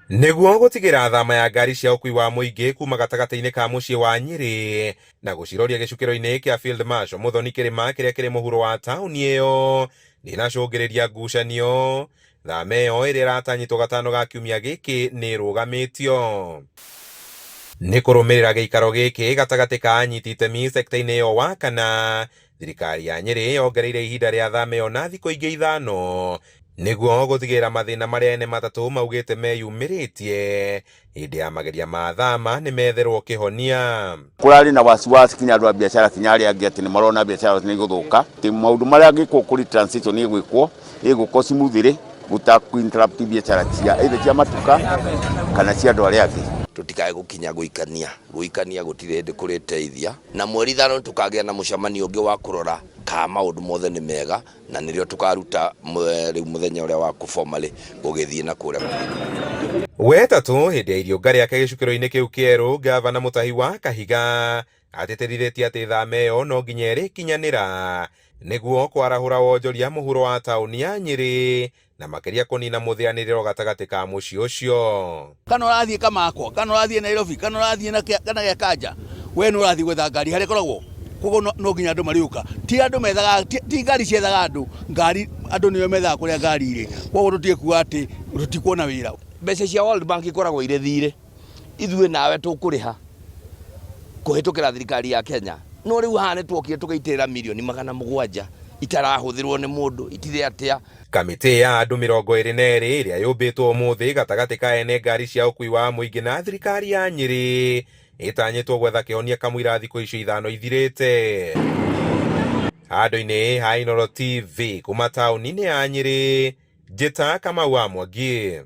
Niguo gutigira thama ya ngari cia ukui wa muingi kuma gatagati-ini ka mucii wa Nyeri na guciroria gicukiro-ini kia Field Marshal Muthoni Kirima kiria kiri muhuro wa tauni iyo ninacungiriria ngucanio. Thama iyo iria iratanyitwo gatano ga kiumia giki ni rugamitio. Ni kurumirira giikaro giki gatagati ka anyiti itemi sekta-ini iyo wa kana, thirikari ya Nyeri yongereire ihinda ria thama iyo na thiku ingi 5 niguo gutigira mathina maria ene matatu maugite meyumiritie hindi ya mageria ma thama ni metherwo kihonia. Kurari na wasiwasi kinya andu a biashara kinya aria angi ati ni marona biashara ni guthuka ti maundu maria ngikwo kuri transition ni igwikwo smoothly gutaku interrupt biashara cia either cia matuka kana cia andu aria angi. Tutikae gukinya guikania gutire ndi kuriteithia na mweri 5 tukagia na mucemanio ungi wa kurora ka maundu mothe ni mega na nirio tukaruta riu muthenya uria wa kufomali gugithie na kuria Wetatu hindi ya irio ngari yake gicukiro-ini kiu kieru, Gavana Mutahi wa Kahiga atitirithetie ati thama iyo no nginya irikinyanira niguo kwarahura wonjoria muhuro wa tauni ya Nyeri na makeria kunina muthianiriro gatagati ka mucii ucio. Kana urathie Kamakwa, kana urathie Nairobi, kana urathie na kana Kanja, we no urathie gwetha ngari haria koragwo kogo no nginya andu mariuka ti andu methaga ti ngari ciethaga andu ngari andu niyo methaga kuria ngari iri kogo rutiekuga ati rutikuona wira. Mbeca cia World Bank ikoragwo ire thire ithue nawe tukuriha kuhitukira thirikari ya Kenya no riu hane twokire tukaitirira milioni 700 itarahuthirwo ni mundu itire atia. Kamiti ya andu 22 iria yumbitwo umuthi gatagati ka ene ngari cia ukui wa muingi na thirikari ya Nyeri itanyitwo gwetha kihonia kamwira thiku icio 5 ithirite. Handũ-inĩ ha Inooro TV kuma tauni-inĩ ya Nyeri, njĩta Kamau wa Mwangi.